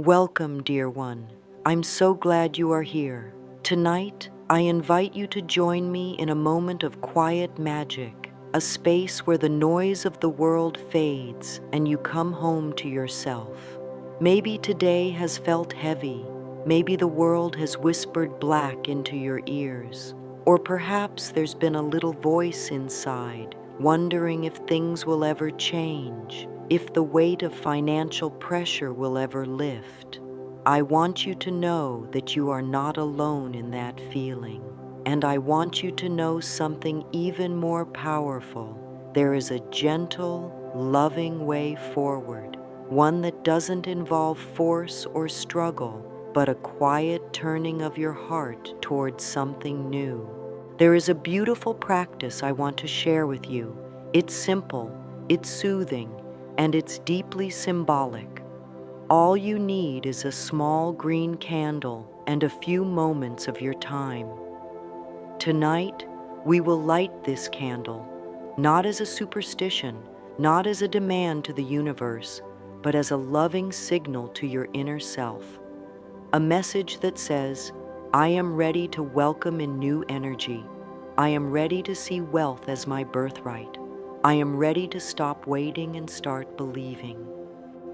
Welcome, dear one. I'm so glad you are here. Tonight, I invite you to join me in a moment of quiet magic, a space where the noise of the world fades and you come home to yourself. Maybe today has felt heavy. Maybe the world has whispered black into your ears. Or perhaps there's been a little voice inside, wondering if things will ever change, if the weight of financial pressure will ever lift. I want you to know that you are not alone in that feeling. And I want you to know something even more powerful. There is a gentle, loving way forward, one that doesn't involve force or struggle, but a quiet turning of your heart towards something new. There is a beautiful practice I want to share with you. It's simple, it's soothing, and it's deeply symbolic. All you need is a small green candle and a few moments of your time. Tonight, we will light this candle, not as a superstition, not as a demand to the universe, but as a loving signal to your inner self. A message that says, I am ready to welcome in new energy. I am ready to see wealth as my birthright. I am ready to stop waiting and start believing.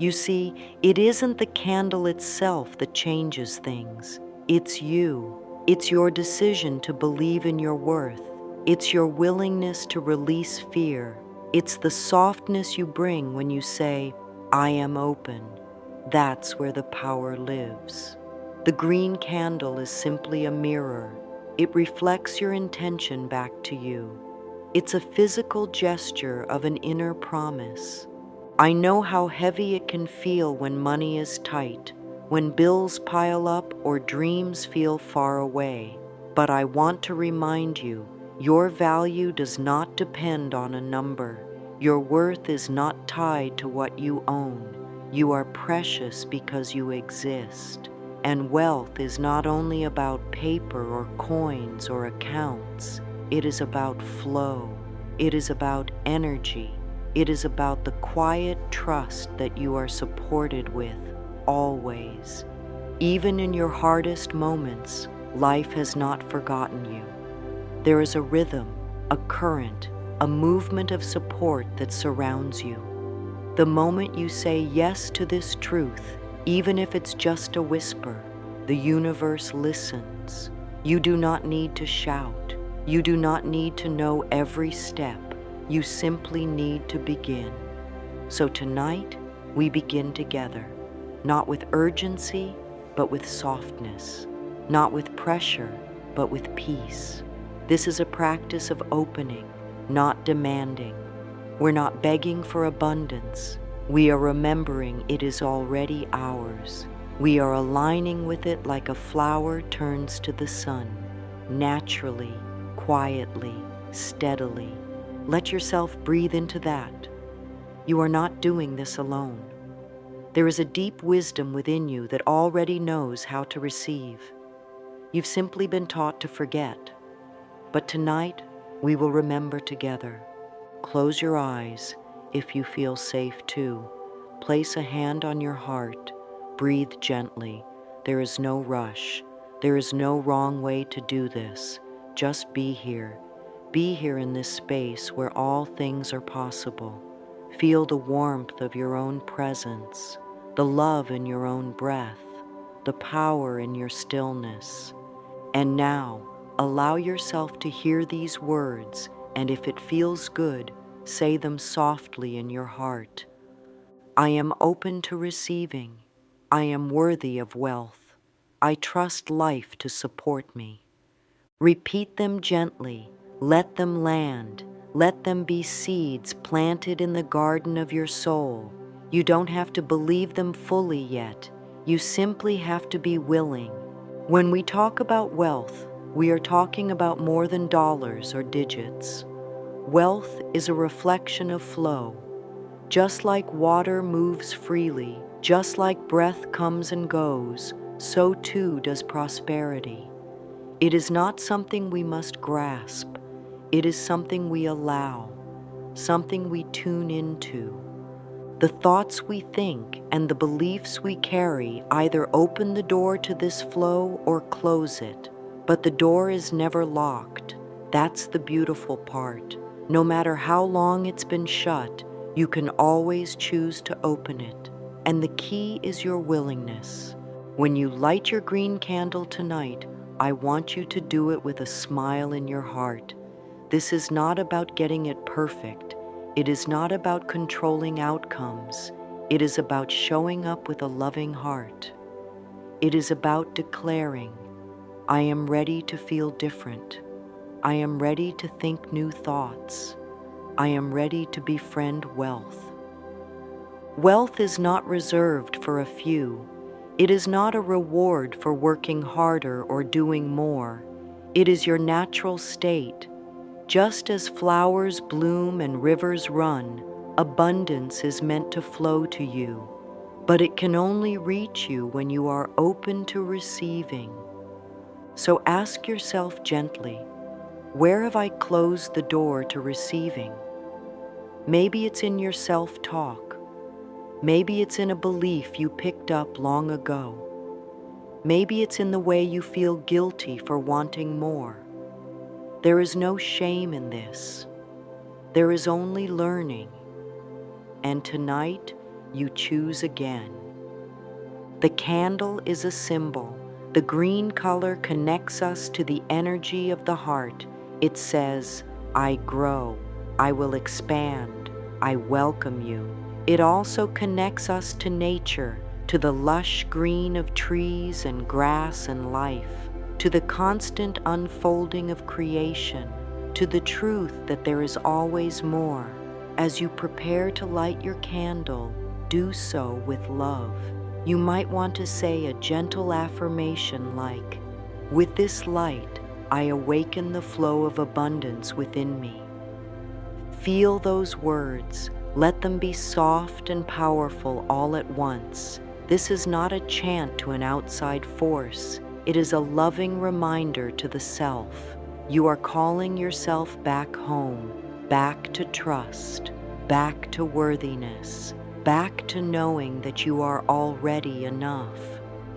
You see, it isn't the candle itself that changes things. It's you. It's your decision to believe in your worth. It's your willingness to release fear. It's the softness you bring when you say, I am open. That's where the power lives. The green candle is simply a mirror. It reflects your intention back to you. It's a physical gesture of an inner promise. I know how heavy it can feel when money is tight, when bills pile up or dreams feel far away. But I want to remind you, your value does not depend on a number. Your worth is not tied to what you own. You are precious because you exist. And wealth is not only about paper or coins or accounts. It is about flow. It is about energy. It is about the quiet trust that you are supported with, always. Even in your hardest moments, life has not forgotten you. There is a rhythm, a current, a movement of support that surrounds you. The moment you say yes to this truth, even if it's just a whisper, the universe listens. You do not need to shout. You do not need to know every step. You simply need to begin. So tonight, we begin together, not with urgency, but with softness, not with pressure, but with peace. This is a practice of opening, not demanding. We're not begging for abundance. We are remembering it is already ours. We are aligning with it like a flower turns to the sun, naturally, quietly, steadily. Let yourself breathe into that. You are not doing this alone. There is a deep wisdom within you that already knows how to receive. You've simply been taught to forget. But tonight, we will remember together. Close your eyes if you feel safe to. Place a hand on your heart. Breathe gently. There is no rush. There is no wrong way to do this. Just be here. Be here in this space where all things are possible. Feel the warmth of your own presence, the love in your own breath, the power in your stillness. And now, allow yourself to hear these words, and if it feels good, say them softly in your heart. I am open to receiving. I am worthy of wealth. I trust life to support me. Repeat them gently. Let them land. Let them be seeds planted in the garden of your soul. You don't have to believe them fully yet. You simply have to be willing. When we talk about wealth, we are talking about more than dollars or digits. Wealth is a reflection of flow. Just like water moves freely, just like breath comes and goes, so too does prosperity. It is not something we must grasp. It is something we allow, something we tune into. The thoughts we think and the beliefs we carry either open the door to this flow or close it, but the door is never locked. That's the beautiful part. No matter how long it's been shut, you can always choose to open it. And the key is your willingness. When you light your green candle tonight, I want you to do it with a smile in your heart. This is not about getting it perfect. It is not about controlling outcomes. It is about showing up with a loving heart. It is about declaring, I am ready to feel different. I am ready to think new thoughts. I am ready to befriend wealth. Wealth is not reserved for a few. It is not a reward for working harder or doing more. It is your natural state. Just as flowers bloom and rivers run, abundance is meant to flow to you. But it can only reach you when you are open to receiving. So ask yourself gently, where have I closed the door to receiving? Maybe it's in your self-talk. Maybe it's in a belief you picked up long ago. Maybe it's in the way you feel guilty for wanting more. There is no shame in this. There is only learning. And tonight, you choose again. The candle is a symbol. The green color connects us to the energy of the heart. It says, I grow, I will expand, I welcome you. It also connects us to nature, to the lush green of trees and grass and life, to the constant unfolding of creation, to the truth that there is always more. As you prepare to light your candle, do so with love. You might want to say a gentle affirmation like, with this light, I awaken the flow of abundance within me. Feel those words. Let them be soft and powerful all at once. This is not a chant to an outside force. It is a loving reminder to the self. You are calling yourself back home, back to trust, back to worthiness, back to knowing that you are already enough.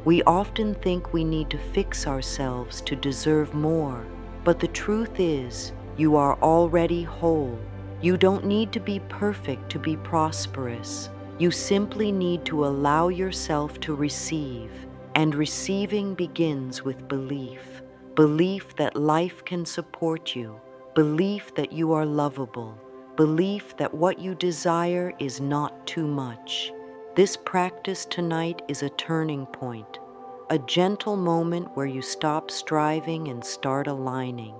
We often think we need to fix ourselves to deserve more, but the truth is, you are already whole. You don't need to be perfect to be prosperous. You simply need to allow yourself to receive, and receiving begins with belief. Belief that life can support you, belief that you are lovable, belief that what you desire is not too much. This practice tonight is a turning point, a gentle moment where you stop striving and start aligning,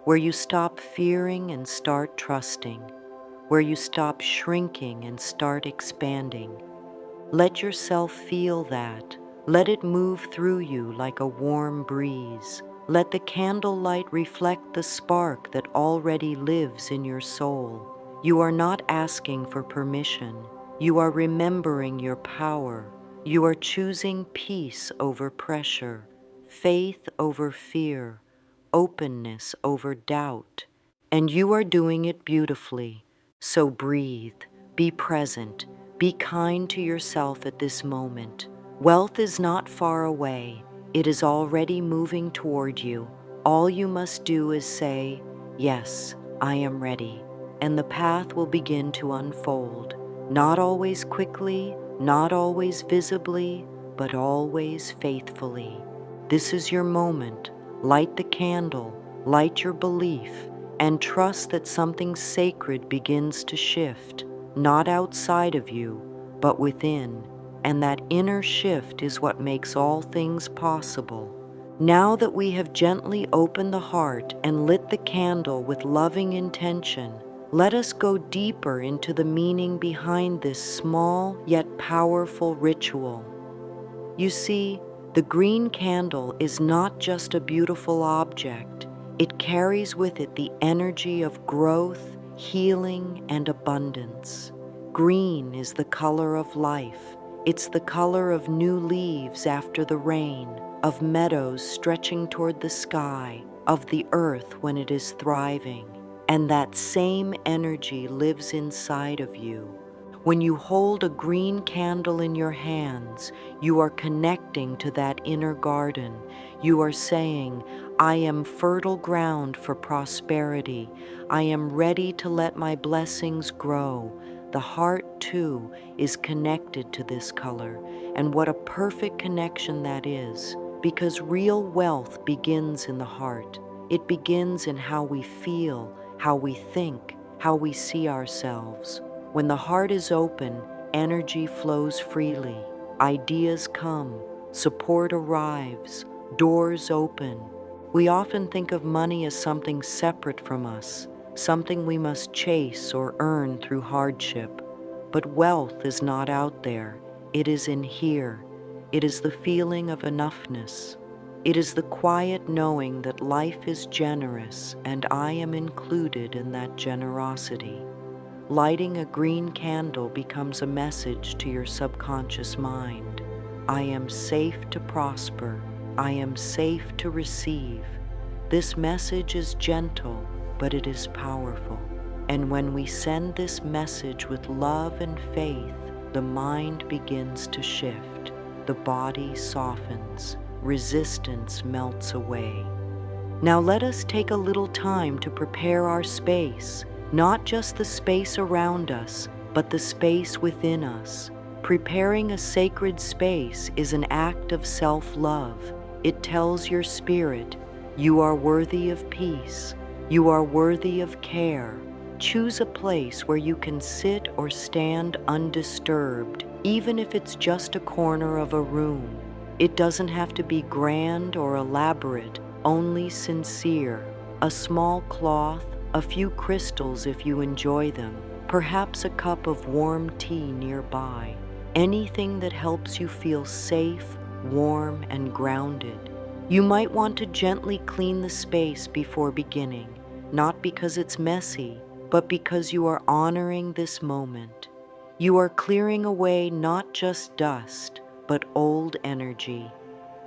where you stop fearing and start trusting, where you stop shrinking and start expanding. Let yourself feel that. Let it move through you like a warm breeze. Let the candlelight reflect the spark that already lives in your soul. You are not asking for permission. You are remembering your power. You are choosing peace over pressure, faith over fear, openness over doubt. And you are doing it beautifully. So breathe, be present, be kind to yourself at this moment. Wealth is not far away. It is already moving toward you. All you must do is say, yes, I am ready. And the path will begin to unfold. Not always quickly, not always visibly, but always faithfully. This is your moment. Light the candle, light your belief, and trust that something sacred begins to shift, not outside of you, but within. And that inner shift is what makes all things possible. Now that we have gently opened the heart and lit the candle with loving intention, let us go deeper into the meaning behind this small yet powerful ritual. You see, the green candle is not just a beautiful object. It carries with it the energy of growth, healing, and abundance. Green is the color of life. It's the color of new leaves after the rain, of meadows stretching toward the sky, of the earth when it is thriving. And that same energy lives inside of you. When you hold a green candle in your hands, you are connecting to that inner garden. You are saying, I am fertile ground for prosperity. I am ready to let my blessings grow. The heart, too, is connected to this color, and what a perfect connection that is, because real wealth begins in the heart. It begins in how we feel, how we think, how we see ourselves. When the heart is open, energy flows freely. Ideas come, support arrives, doors open. We often think of money as something separate from us, something we must chase or earn through hardship. But wealth is not out there. It is in here. It is the feeling of enoughness. It is the quiet knowing that life is generous and I am included in that generosity. Lighting a green candle becomes a message to your subconscious mind. I am safe to prosper. I am safe to receive. This message is gentle, but it is powerful. And when we send this message with love and faith, the mind begins to shift. The body softens. Resistance melts away. Now let us take a little time to prepare our space, not just the space around us, but the space within us. Preparing a sacred space is an act of self-love. It tells your spirit, you are worthy of peace. You are worthy of care. Choose a place where you can sit or stand undisturbed, even if it's just a corner of a room. It doesn't have to be grand or elaborate, only sincere. A small cloth, a few crystals if you enjoy them, perhaps a cup of warm tea nearby. Anything that helps you feel safe, warm, and grounded. You might want to gently clean the space before beginning, not because it's messy, but because you are honoring this moment. You are clearing away not just dust, but old energy.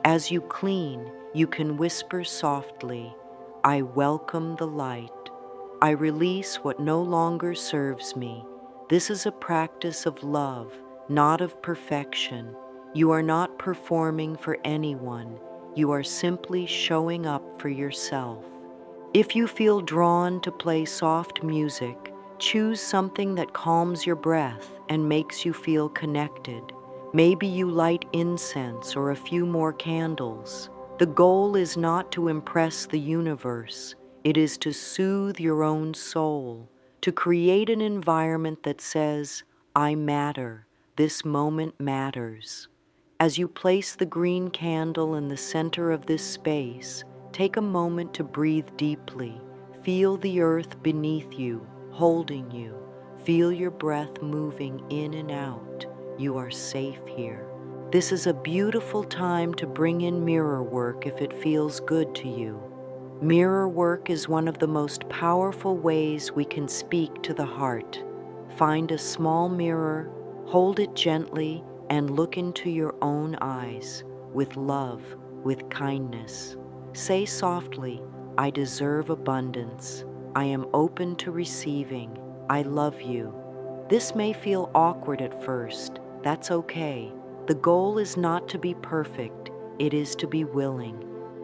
As you clean, you can whisper softly, I welcome the light. I release what no longer serves me. This is a practice of love, not of perfection. You are not performing for anyone. You are simply showing up for yourself. If you feel drawn to play soft music, choose something that calms your breath and makes you feel connected. Maybe you light incense or a few more candles. The goal is not to impress the universe. It is to soothe your own soul, to create an environment that says, I matter. This moment matters. As you place the green candle in the center of this space, take a moment to breathe deeply. Feel the earth beneath you, holding you. Feel your breath moving in and out. You are safe here. This is a beautiful time to bring in mirror work if it feels good to you. Mirror work is one of the most powerful ways we can speak to the heart. Find a small mirror, hold it gently, and look into your own eyes with love, with kindness. Say softly, I deserve abundance. I am open to receiving. I love you. This may feel awkward at first. That's okay. The goal is not to be perfect. It is to be willing.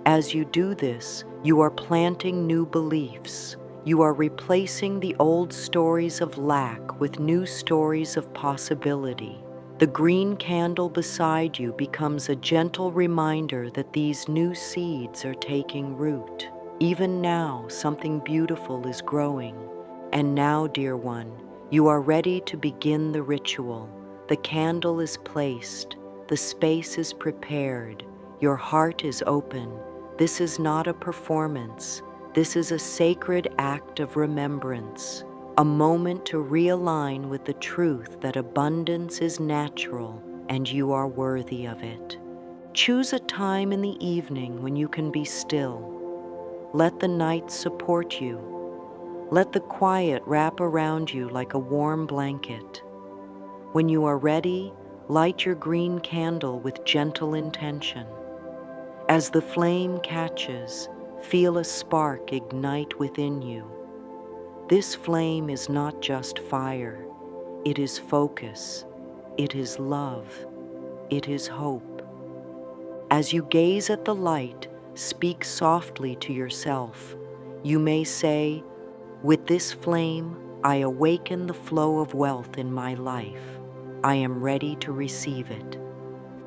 As you do this, you are planting new beliefs. You are replacing the old stories of lack with new stories of possibility. The green candle beside you becomes a gentle reminder that these new seeds are taking root. Even now, something beautiful is growing. And now, dear one, you are ready to begin the ritual. The candle is placed. The space is prepared. Your heart is open. This is not a performance. This is a sacred act of remembrance. A moment to realign with the truth that abundance is natural and you are worthy of it. Choose a time in the evening when you can be still. Let the night support you. Let the quiet wrap around you like a warm blanket. When you are ready, light your green candle with gentle intention. As the flame catches, feel a spark ignite within you. This flame is not just fire. It is focus. It is love. It is hope. As you gaze at the light, speak softly to yourself. You may say, "With this flame, I awaken the flow of wealth in my life. I am ready to receive it."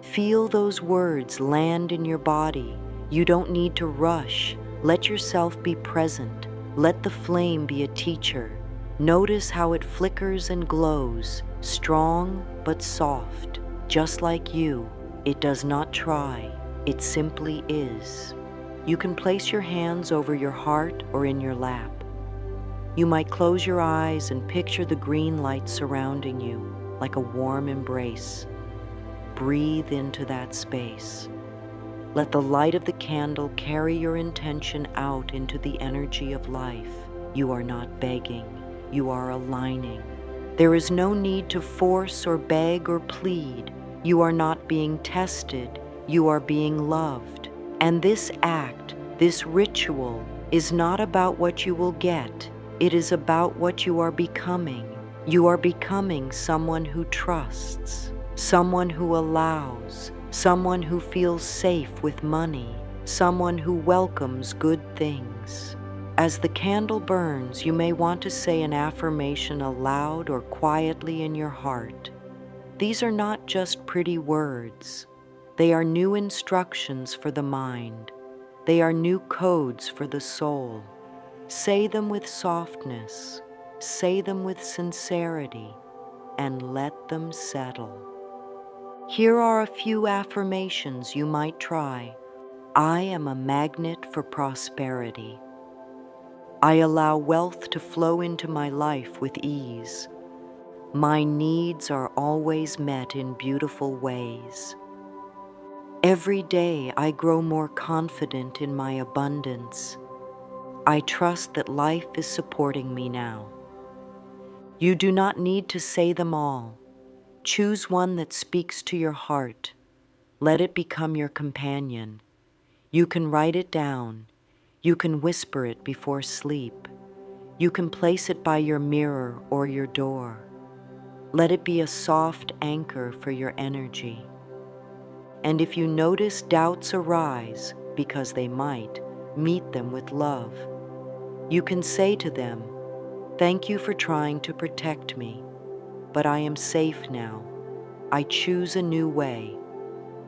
Feel those words land in your body. You don't need to rush. Let yourself be present. Let the flame be a teacher. Notice how it flickers and glows, strong but soft. Just like you, it does not try, it simply is. You can place your hands over your heart or in your lap. You might close your eyes and picture the green light surrounding you like a warm embrace. Breathe into that space. Let the light of the candle carry your intention out into the energy of life. You are not begging, you are aligning. There is no need to force or beg or plead. You are not being tested, you are being loved. And this act, this ritual, is not about what you will get. It is about what you are becoming. You are becoming someone who trusts, someone who allows, someone who feels safe with money, someone who welcomes good things. As the candle burns, you may want to say an affirmation aloud or quietly in your heart. These are not just pretty words. They are new instructions for the mind. They are new codes for the soul. Say them with softness. Say them with sincerity. And let them settle. Here are a few affirmations you might try. I am a magnet for prosperity. I allow wealth to flow into my life with ease. My needs are always met in beautiful ways. Every day I grow more confident in my abundance. I trust that life is supporting me now. You do not need to say them all. Choose one that speaks to your heart. Let it become your companion. You can write it down. You can whisper it before sleep. You can place it by your mirror or your door. Let it be a soft anchor for your energy. And if you notice doubts arise, because they might, meet them with love. You can say to them, "Thank you for trying to protect me, but I am safe now. I choose a new way."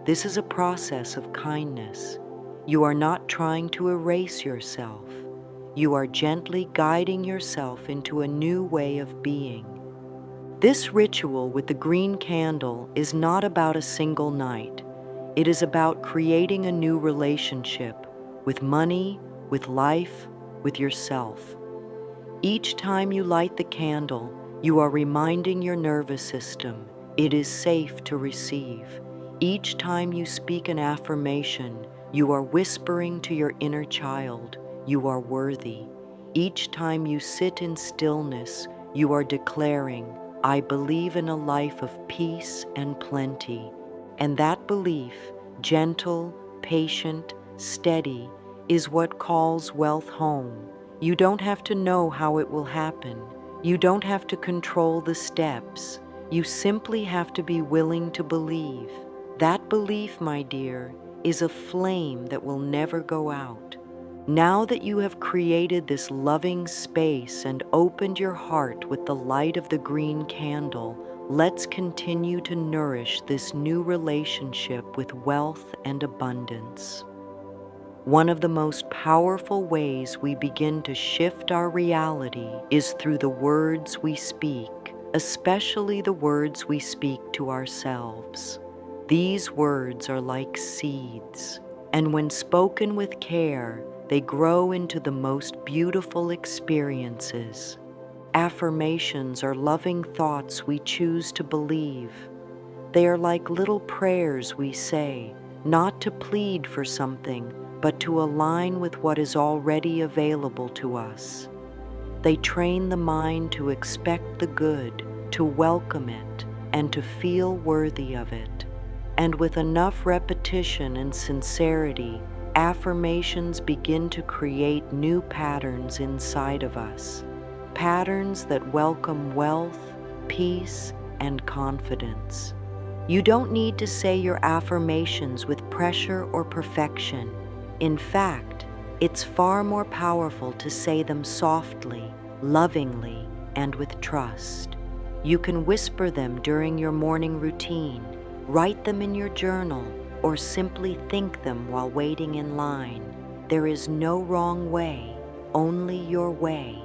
This is a process of kindness. You are not trying to erase yourself. You are gently guiding yourself into a new way of being. This ritual with the green candle is not about a single night. It is about creating a new relationship with money, with life, with yourself. Each time you light the candle, you are reminding your nervous system it is safe to receive. Each time you speak an affirmation, you are whispering to your inner child, you are worthy. Each time you sit in stillness, you are declaring, I believe in a life of peace and plenty. And that belief, gentle, patient, steady, is what calls wealth home. You don't have to know how it will happen. You don't have to control the steps. You simply have to be willing to believe. That belief, my dear, is a flame that will never go out. Now that you have created this loving space and opened your heart with the light of the green candle, let's continue to nourish this new relationship with wealth and abundance. One of the most powerful ways we begin to shift our reality is through the words we speak, especially the words we speak to ourselves. These words are like seeds, and when spoken with care, they grow into the most beautiful experiences. Affirmations are loving thoughts we choose to believe. They are like little prayers we say, not to plead for something, but to align with what is already available to us. They train the mind to expect the good, to welcome it, and to feel worthy of it. And with enough repetition and sincerity, affirmations begin to create new patterns inside of us. Patterns that welcome wealth, peace, and confidence. You don't need to say your affirmations with pressure or perfection. In fact, it's far more powerful to say them softly, lovingly, and with trust. You can whisper them during your morning routine, write them in your journal, or simply think them while waiting in line. There is no wrong way, only your way.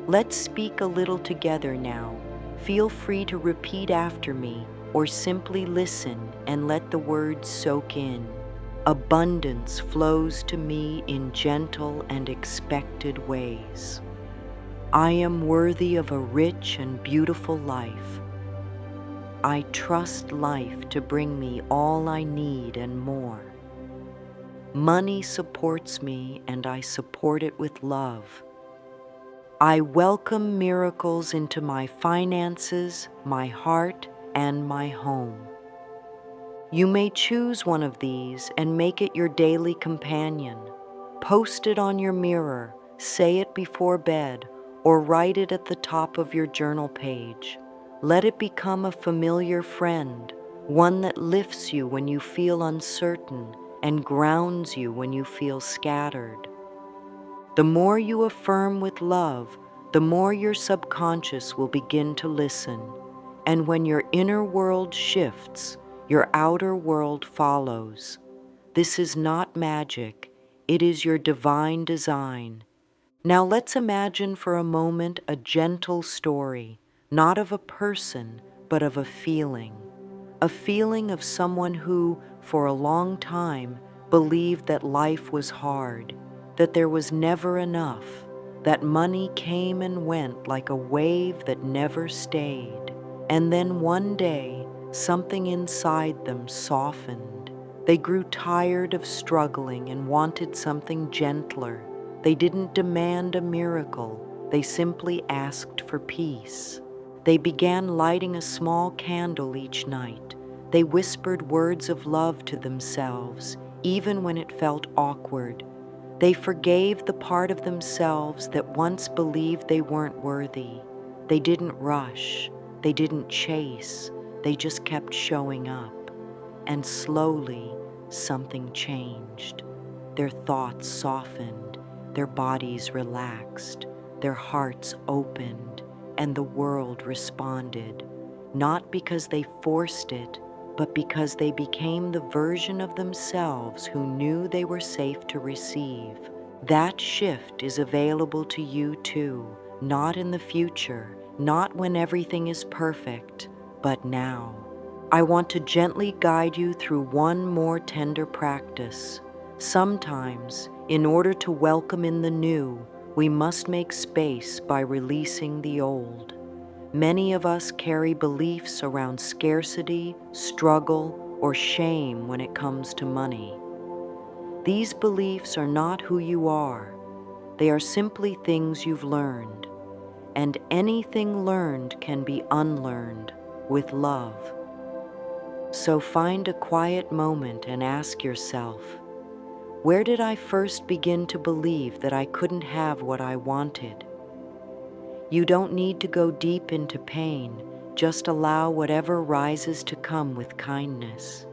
Let's speak a little together now. Feel free to repeat after me or simply listen and let the words soak in. Abundance flows to me in gentle and expected ways. I am worthy of a rich and beautiful life. I trust life to bring me all I need and more. Money supports me and I support it with love. I welcome miracles into my finances, my heart, and my home. You may choose one of these and make it your daily companion. Post it on your mirror, say it before bed, or write it at the top of your journal page. Let it become a familiar friend, one that lifts you when you feel uncertain and grounds you when you feel scattered. The more you affirm with love, the more your subconscious will begin to listen. And when your inner world shifts, your outer world follows. This is not magic, it is your divine design. Now let's imagine for a moment a gentle story, not of a person, but of a feeling. A feeling of someone who, for a long time, believed that life was hard, that there was never enough, that money came and went like a wave that never stayed. And then one day, something inside them softened. They grew tired of struggling and wanted something gentler. They didn't demand a miracle, they simply asked for peace. They began lighting a small candle each night. They whispered words of love to themselves, even when it felt awkward. They forgave the part of themselves that once believed they weren't worthy. They didn't rush, they didn't chase, they just kept showing up. And slowly, something changed. Their thoughts softened, their bodies relaxed, their hearts opened, and the world responded, not because they forced it, but because they became the version of themselves who knew they were safe to receive. That shift is available to you too, not in the future, not when everything is perfect, but now. I want to gently guide you through one more tender practice. Sometimes, in order to welcome in the new, we must make space by releasing the old. Many of us carry beliefs around scarcity, struggle, or shame when it comes to money. These beliefs are not who you are. They are simply things you've learned. And anything learned can be unlearned with love. So find a quiet moment and ask yourself, where did I first begin to believe that I couldn't have what I wanted? You don't need to go deep into pain, just allow whatever rises to come with kindness.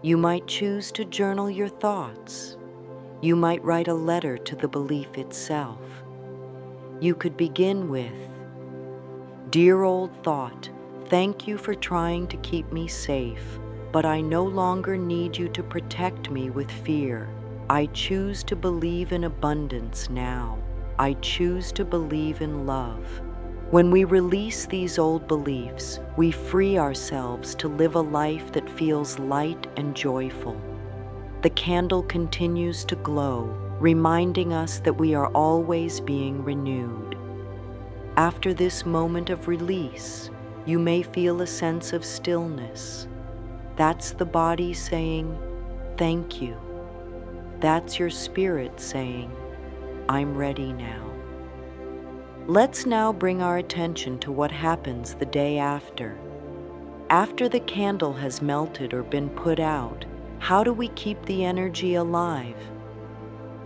You might choose to journal your thoughts. You might write a letter to the belief itself. You could begin with, "Dear old thought, thank you for trying to keep me safe, but I no longer need you to protect me with fear. I choose to believe in abundance now. I choose to believe in love." When we release these old beliefs, we free ourselves to live a life that feels light and joyful. The candle continues to glow, reminding us that we are always being renewed. After this moment of release, you may feel a sense of stillness. That's the body saying, "Thank you." That's your spirit saying, "I'm ready now." Let's now bring our attention to what happens the day after. After the candle has melted or been put out, how do we keep the energy alive?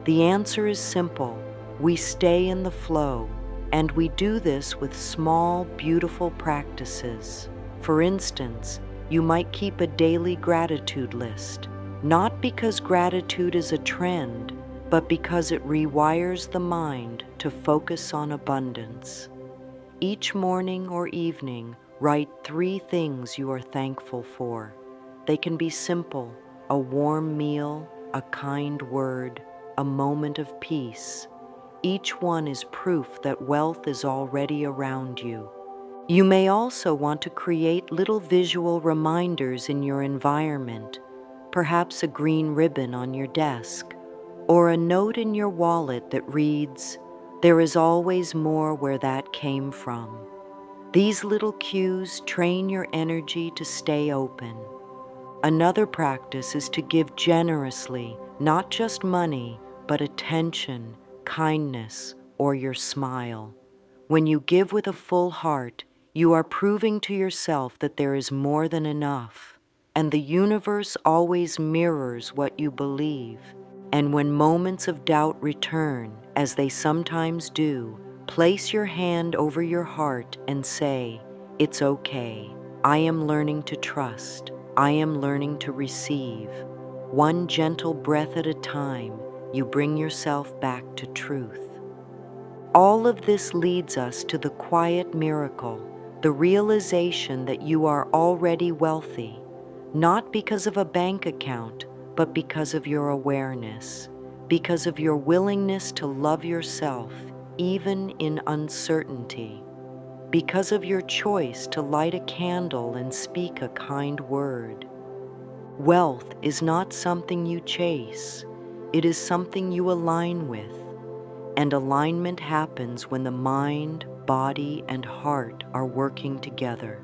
The answer is simple. We stay in the flow. And we do this with small, beautiful practices. For instance, you might keep a daily gratitude list, not because gratitude is a trend, but because it rewires the mind to focus on abundance. Each morning or evening, write 3 things you are thankful for. They can be simple: a warm meal, a kind word, a moment of peace. Each one is proof that wealth is already around you. You may also want to create little visual reminders in your environment, perhaps a green ribbon on your desk, or a note in your wallet that reads, "There is always more where that came from." These little cues train your energy to stay open. Another practice is to give generously, not just money, but attention, kindness, or your smile. When you give with a full heart, you are proving to yourself that there is more than enough, and the universe always mirrors what you believe. And when moments of doubt return, as they sometimes do, place your hand over your heart and say, "It's okay. I am learning to trust. I am learning to receive." One gentle breath at a time, you bring yourself back to truth. All of this leads us to the quiet miracle, the realization that you are already wealthy, not because of a bank account, but because of your awareness, because of your willingness to love yourself even in uncertainty, because of your choice to light a candle and speak a kind word. Wealth is not something you chase, it is something you align with. And alignment happens when the mind, body, and heart are working together.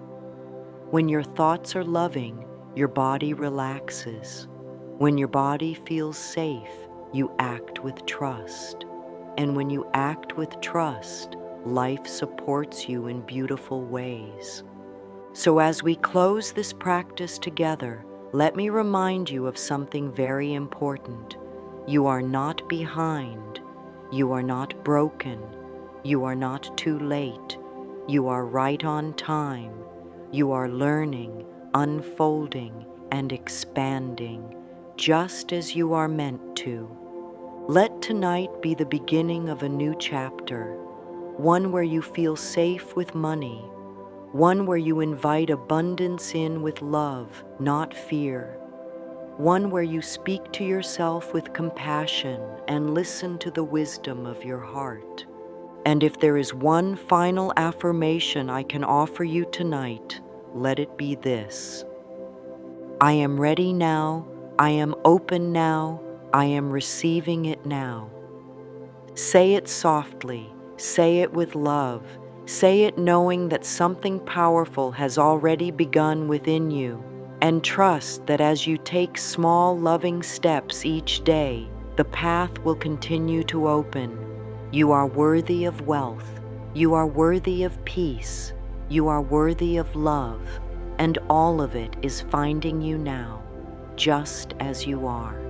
When your thoughts are loving, your body relaxes. When your body feels safe, you act with trust. And when you act with trust, life supports you in beautiful ways. So as we close this practice together, let me remind you of something very important. You are not behind. You are not broken. You are not too late. You are right on time. You are learning, unfolding, and expanding, just as you are meant to. Let tonight be the beginning of a new chapter, one where you feel safe with money, one where you invite abundance in with love, not fear. One where you speak to yourself with compassion and listen to the wisdom of your heart. And if there is one final affirmation I can offer you tonight, let it be this: I am ready now, I am open now, I am receiving it now. Say it softly, say it with love, say it knowing that something powerful has already begun within you, and trust that as you take small, loving steps each day, the path will continue to open. You are worthy of wealth, you are worthy of peace, you are worthy of love, and all of it is finding you now, just as you are.